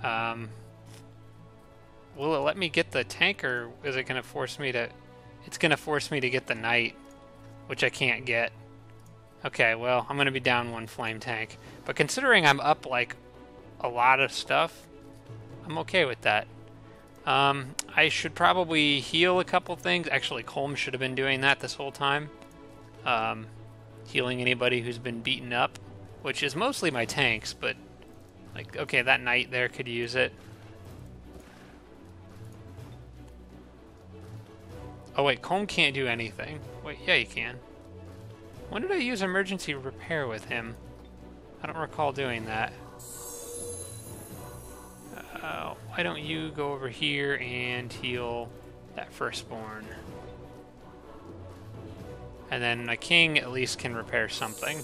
Will it let me get the tank, or is it going to force me to... It's going to force me to get the knight, which I can't get. Okay, well, I'm going to be down one flame tank. But considering I'm up, like, a lot of stuff, I'm okay with that. I should probably heal a couple things. Actually, Colm should have been doing that this whole time. Healing anybody who's been beaten up, which is mostly my tanks, but, like, okay, that knight there could use it. Oh wait, Colm can't do anything. Wait, yeah, he can. When did I use emergency repair with him? I don't recall doing that. Why don't you go over here and heal that firstborn? And then a king at least can repair something.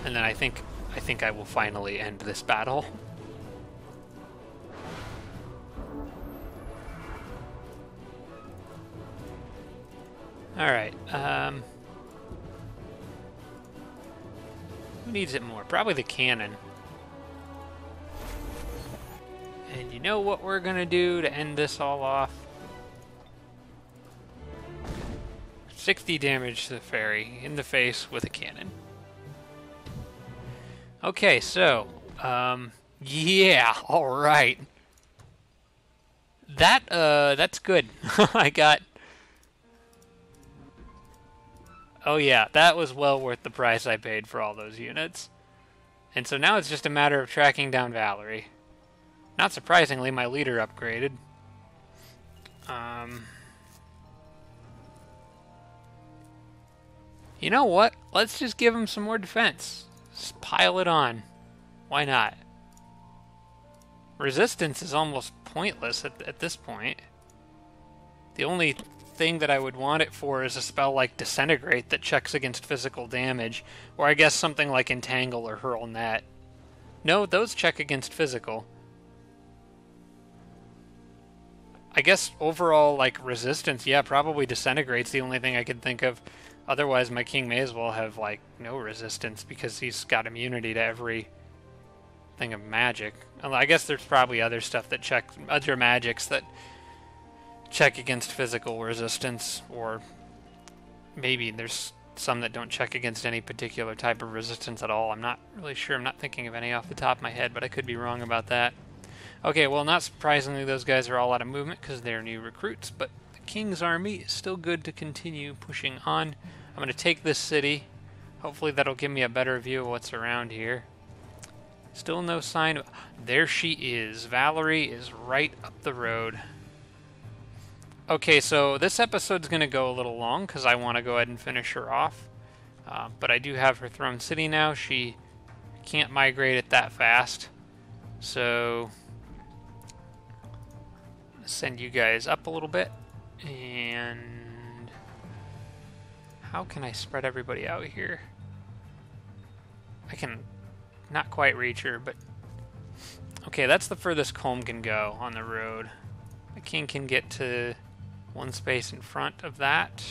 And then I think I will finally end this battle. Alright, who needs it more? Probably the cannon. And you know what we're gonna do to end this all off? 60 damage to the fairy in the face with a cannon. Okay, so, yeah, alright. That's good. I got... Oh yeah, that was well worth the price I paid for all those units. And so now it's just a matter of tracking down Valery. Not surprisingly, my leader upgraded. You know what? Let's just give him some more defense. Just pile it on. Why not? Resistance is almost pointless at this point. The only thing that I would want it for is a spell like Disintegrate that checks against physical damage, or I guess something like Entangle or Hurl Net. No, those check against physical. I guess overall, like, resistance, yeah, probably Disintegrate's the only thing I could think of. Otherwise, my king may as well have, like, no resistance because he's got immunity to every thing of magic. I guess there's probably other stuff that checks, other magics that check against physical resistance, or maybe there's some that don't check against any particular type of resistance at all. I'm not really sure. I'm not thinking of any off the top of my head, but I could be wrong about that. Okay, well, not surprisingly, those guys are all out of movement because they're new recruits, but the King's army is still good to continue pushing on. I'm going to take this city. Hopefully that'll give me a better view of what's around here. Still no sign of... There she is. Valery is right up the road. Okay, so this episode's going to go a little long because I want to go ahead and finish her off. But I do have her Throne City now. She can't migrate it that fast. So... send you guys up a little bit. And... how can I spread everybody out here? I can not quite reach her, but... okay, that's the furthest Colm can go on the road. The king can get to one space in front of that,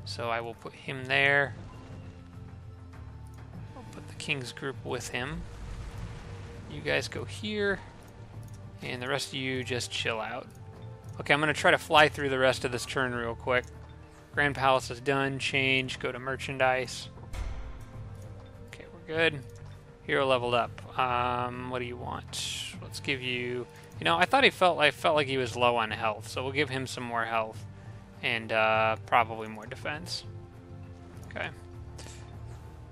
so I will put him there. I'll put the king's group with him. You guys go here, and the rest of you just chill out. Okay, I'm going to try to fly through the rest of this turn real quick. Grand Palace is done. Change. Go to Merchandise. Okay, we're good. Hero leveled up. What do you want? Let's give you... You know, I felt like he was low on health, so we'll give him some more health. And probably more defense. Okay.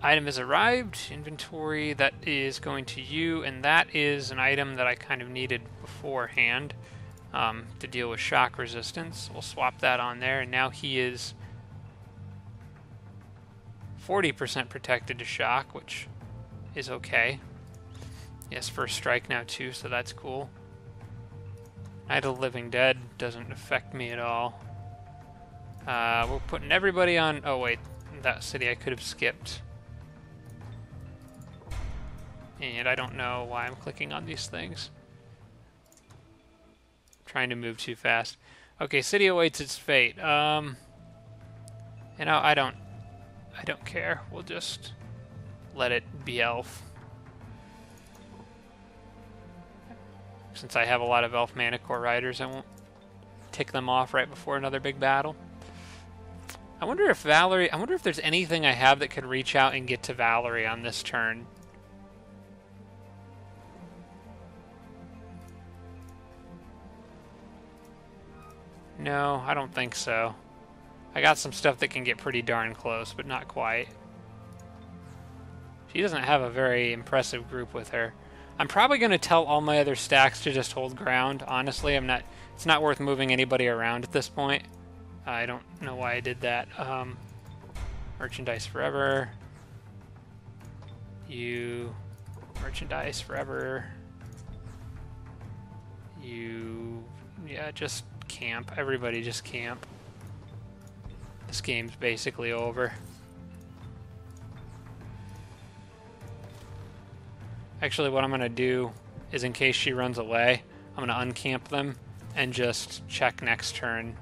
Item has arrived. Inventory, that is going to you, and that is an item that I kind of needed beforehand to deal with shock resistance. We'll swap that on there, and now he is 40% protected to shock, which is okay. Yes, first strike now too, so that's cool. Night of the Living Dead doesn't affect me at all. We're putting everybody on... Oh wait, that city I could have skipped. And I don't know why I'm clicking on these things. I'm trying to move too fast. Okay, city awaits its fate. You know, I don't care. We'll just let it be elf. Since I have a lot of elf mana core riders, I won't tick them off right before another big battle. I wonder if there's anything I have that could reach out and get to Valery on this turn. No, I don't think so. I got some stuff that can get pretty darn close, but not quite. She doesn't have a very impressive group with her. I'm probably going to tell all my other stacks to just hold ground. Honestly, it's not worth moving anybody around at this point. I don't know why I did that. Merchandise forever. You... Merchandise forever. You... Yeah, just camp. Everybody just camp. This game's basically over. Actually, what I'm going to do is, in case she runs away, I'm going to uncamp them and just check next turn.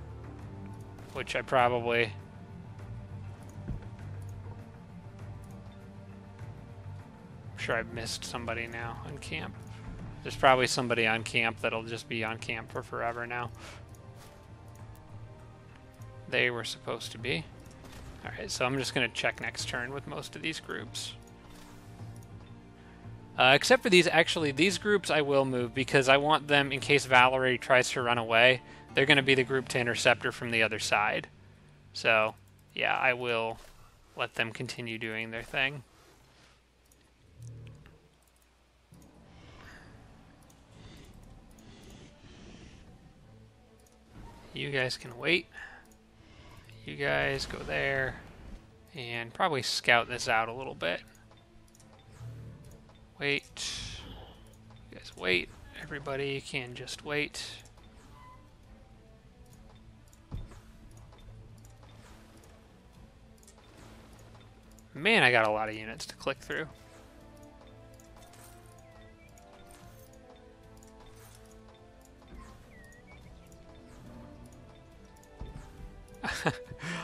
Which I probably... I'm sure I've missed somebody now on camp. There's probably somebody on camp that'll just be on camp for forever now. They were supposed to be. Alright, so I'm just going to check next turn with most of these groups. Except for these, actually, these groups I will move because I want them, in case Valery tries to run away, they're going to be the group to intercept her from the other side. So, yeah, I will let them continue doing their thing. You guys can wait. You guys go there and probably scout this out a little bit. Wait. You guys wait. Everybody can just wait. Man, I got a lot of units to click through.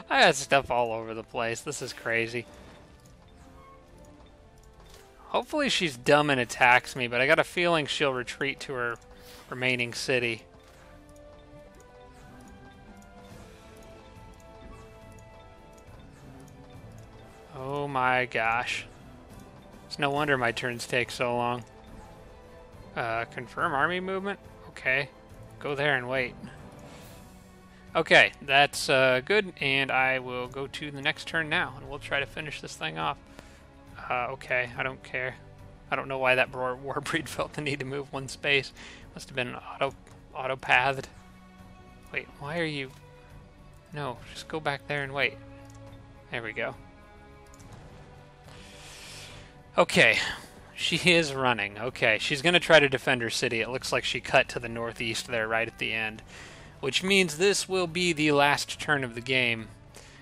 I got stuff all over the place. This is crazy. Hopefully she's dumb and attacks me, but I got a feeling she'll retreat to her remaining city. Oh my gosh. It's no wonder my turns take so long. Confirm army movement? Okay. Go there and wait. Okay, that's good, and I will go to the next turn now, and we'll try to finish this thing off. Okay, I don't care. I don't know why that Warbreed felt the need to move one space. Must have been auto-pathed. Wait, why are you... No, just go back there and wait. There we go. Okay, she is running. Okay, she's going to try to defend her city. It looks like she cut to the northeast there right at the end. Which means this will be the last turn of the game.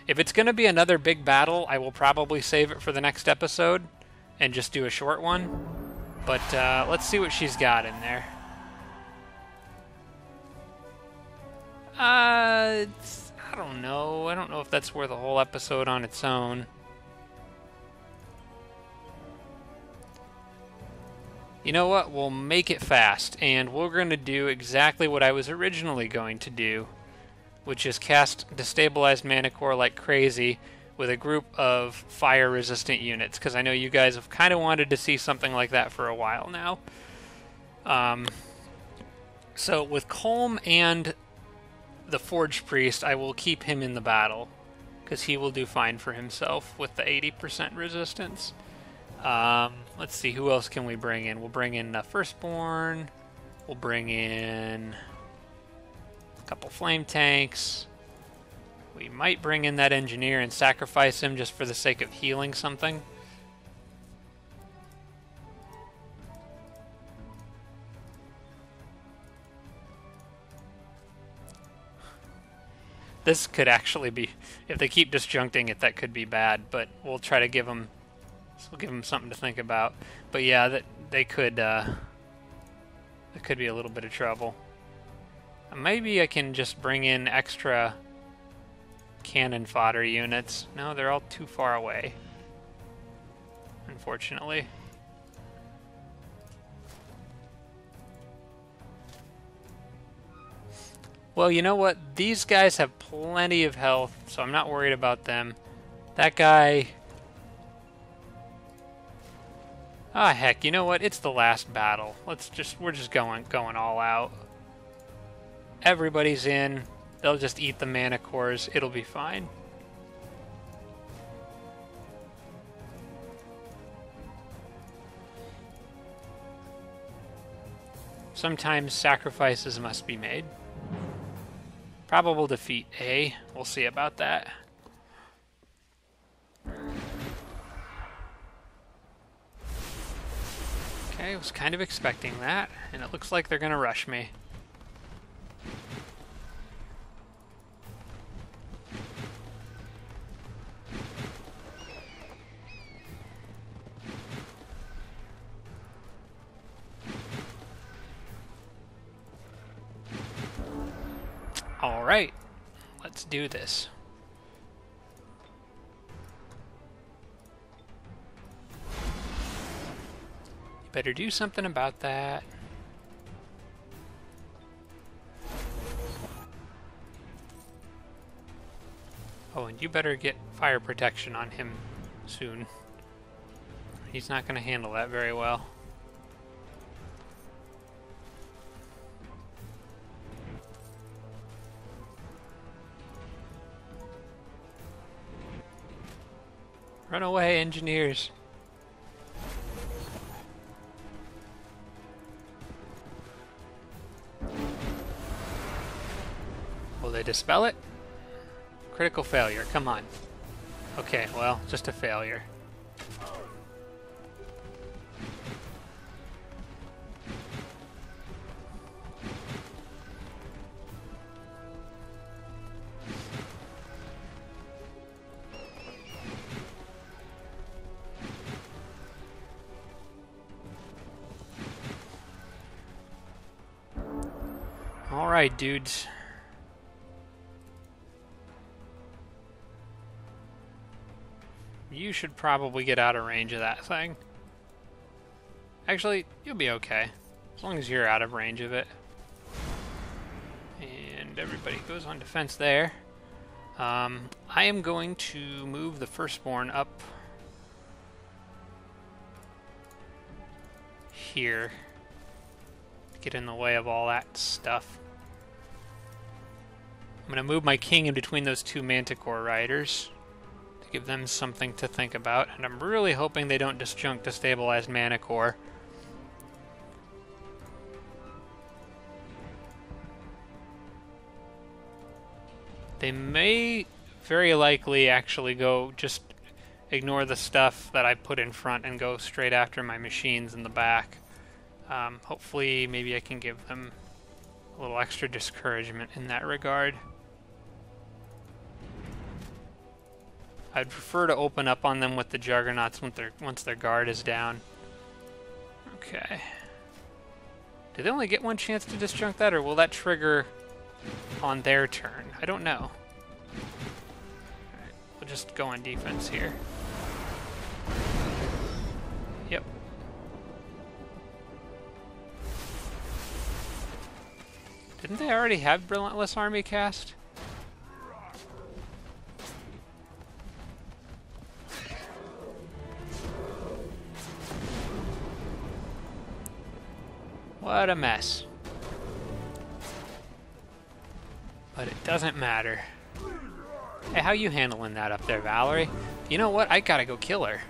If it's going to be another big battle, I will probably save it for the next episode and just do a short one. But let's see what she's got in there. I don't know. I don't know if that's worth a whole episode on its own. You know what? We'll make it fast, and we're going to do exactly what I was originally going to do, which is cast Destabilized Mana Core like crazy, with a group of fire-resistant units, because I know you guys have kind of wanted to see something like that for a while now. So with Colm and the Forge Priest, I will keep him in the battle, because he will do fine for himself with the 80% resistance. Let's see, who else can we bring in? We'll bring in Firstborn. We'll bring in a couple flame tanks. We might bring in that engineer and sacrifice him just for the sake of healing something. This could actually be, if they keep disjuncting it, that could be bad, but we'll try to give them, we'll give them something to think about. But yeah, that they could, it could be a little bit of trouble. Maybe I can just bring in extra cannon fodder units. No, they're all too far away, unfortunately. Well, you know what? These guys have plenty of health, so I'm not worried about them. That guy... Ah, heck, you know what? It's the last battle. We're just going all out. Everybody's in. They'll just eat the mana cores. It'll be fine. Sometimes sacrifices must be made. Probable defeat A. We'll see about that. Okay, I was kind of expecting that, and it looks like they're going to rush me. Alright, let's do this. You better do something about that. Oh, and you better get fire protection on him soon. He's not going to handle that very well. Run away, engineers. Will they dispel it? Critical failure, come on. Okay, well, just a failure. Alright, dudes. You should probably get out of range of that thing. Actually, you'll be okay, as long as you're out of range of it. And everybody goes on defense there. I am going to move the Firstborn up here. Get in the way of all that stuff. I'm going to move my king in between those two Manticore riders to give them something to think about, and I'm really hoping they don't disjunct destabilized mana core. They may very likely actually go just ignore the stuff that I put in front and go straight after my machines in the back. Hopefully maybe I can give them a little extra discouragement in that regard. I'd prefer to open up on them with the Juggernauts once their guard is down. Okay. Do they only get one chance to disjunct that, or will that trigger on their turn? I don't know. Alright, we'll just go on defense here. Yep. Didn't they already have Relentless Army cast? What a mess. But it doesn't matter. Hey, how you handling that up there, Valery? You know what? I gotta go kill her.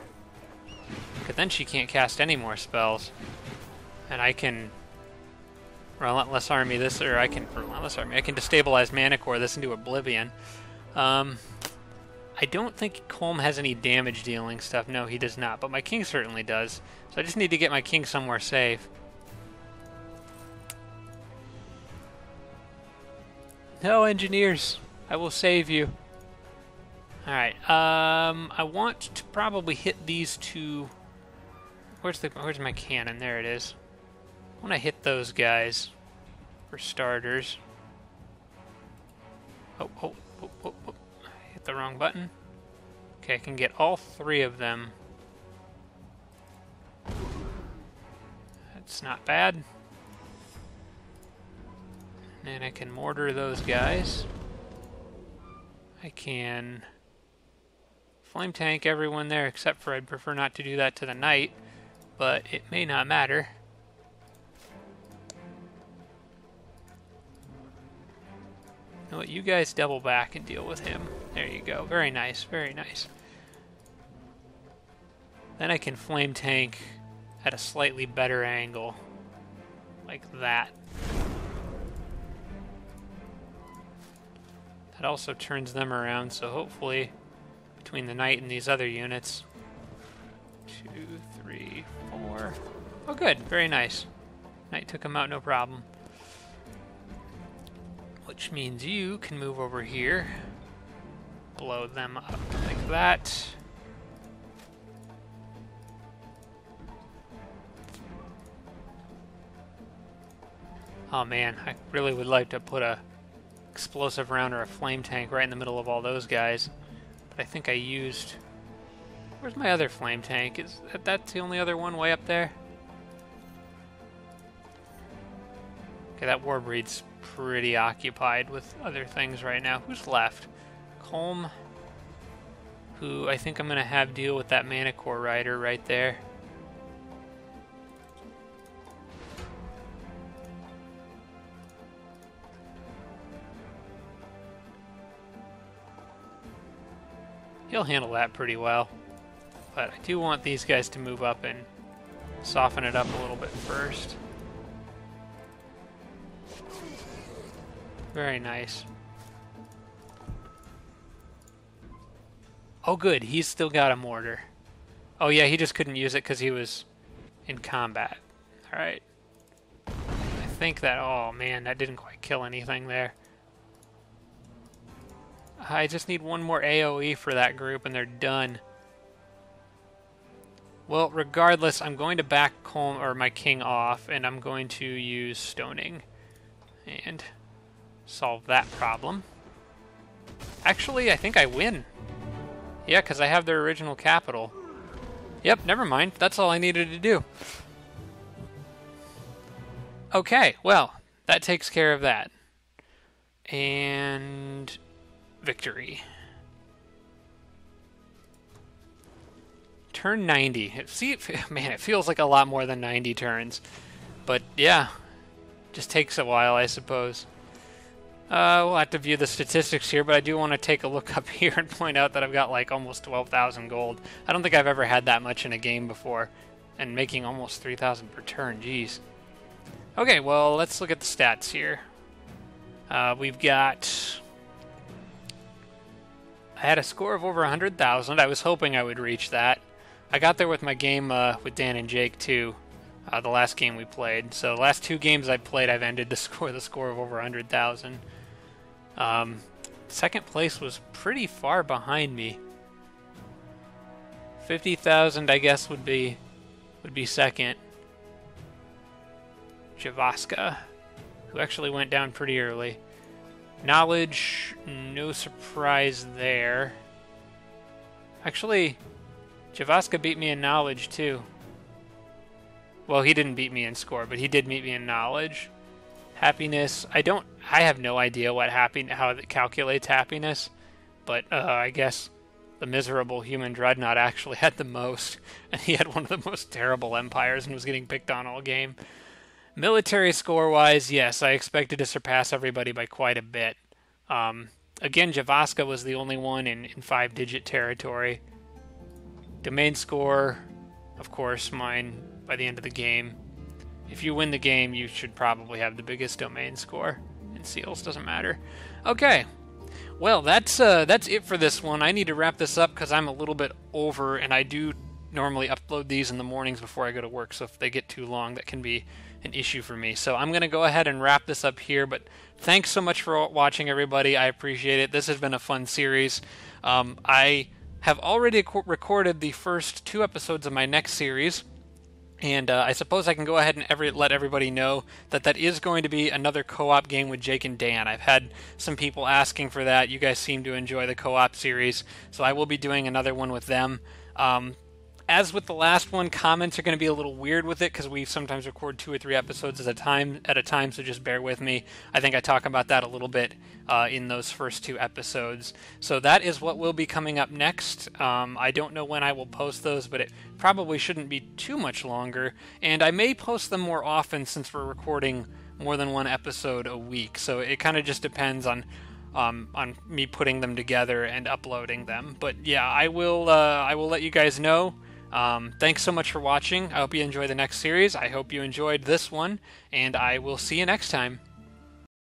Because then she can't cast any more spells. And I can Relentless Army this, or I can destabilize Manicore this into Oblivion. I don't think Colm has any damage dealing stuff. No, he does not, but my king certainly does. So I just need to get my king somewhere safe. No, engineers, I will save you. Alright, I want to probably hit these two. Where's my cannon? There it is. I want to hit those guys for starters. Oh. Hit the wrong button. Okay, I can get all three of them. That's not bad. And I can mortar those guys. I can flame tank everyone there, except for I'd prefer not to do that to the knight, but it may not matter. You know what, you guys double back and deal with him. There you go. Very nice, very nice. Then I can flame tank at a slightly better angle, like that. That also turns them around, so hopefully between the knight and these other units. 2, 3, 4. Oh good, very nice. Knight took him out, no problem. Which means you can move over here. Blow them up like that. Oh man, I really would like to put a explosive round or a flame tank right in the middle of all those guys. But I think I used... Where's my other flame tank? Is that's the only other one way up there? Okay, that Warbreed's pretty occupied with other things right now. Who's left? Colm, who I think I'm going to have deal with that Manicore Rider right there. He'll handle that pretty well. But I do want these guys to move up and soften it up a little bit first. Very nice. Oh good, he's still got a mortar. Oh yeah, he just couldn't use it because he was in combat. Alright. I think that... Oh man, that didn't quite kill anything there. I just need one more AoE for that group and they're done. Well, regardless, I'm going to back Colm, or my king off, and I'm going to use stoning and solve that problem. Actually, I think I win. Yeah, because I have their original capital. Yep, never mind. That's all I needed to do. Okay, well, that takes care of that. And... victory. Turn 90. See, man, it feels like a lot more than 90 turns. But yeah, just takes a while, I suppose. We'll have to view the statistics here, but I do want to take a look up here and point out that I've got like almost 12,000 gold. I don't think I've ever had that much in a game before, and making almost 3,000 per turn, jeez. Okay, well, let's look at the stats here. We've got... I had a score of over 100,000. I was hoping I would reach that. I got there with my game with Dan and Jake too, the last game we played. So the last two games I played, I've ended the score of over 100,000. Second place was pretty far behind me. 50,000, I guess, would be second. Javaska, who actually went down pretty early. Knowledge, no surprise there. Actually, Javaska beat me in knowledge too. Well, he didn't beat me in score, but he did beat me in knowledge. Happiness, I have no idea how it calculates happiness, but I guess the miserable human dreadnought actually had the most, and he had one of the most terrible empires and was getting picked on all game. Military score-wise, yes, I expected to surpass everybody by quite a bit. Um, Again, Javaska was the only one in five-digit territory. Domain score, of course, mine by the end of the game. If you win the game, you should probably have the biggest domain score. And seals doesn't matter. Okay, well, that's it for this one. I need to wrap this up because I'm a little bit over, and I do normally upload these in the mornings before I go to work, so if they get too long, that can be an issue for me. So I'm going to go ahead and wrap this up here, but thanks so much for watching, everybody. I appreciate it. This has been a fun series. I have already recorded the first 2 episodes of my next series, and I suppose I can go ahead and let everybody know that that is going to be another co-op game with Jake and Dan. I've had some people asking for that. You guys seem to enjoy the co-op series, so I will be doing another one with them. As with the last one, comments are going to be a little weird with it because we sometimes record 2 or 3 episodes at a time, so just bear with me. I think I talk about that a little bit in those first 2 episodes. So that is what will be coming up next. I don't know when I will post those, but it probably shouldn't be too much longer. And I may post them more often since we're recording more than 1 episode a week. So it kind of just depends on me putting them together and uploading them. But yeah, I will let you guys know. Thanks so much for watching. I hope you enjoy the next series. I hope you enjoyed this one, and I will see you next time.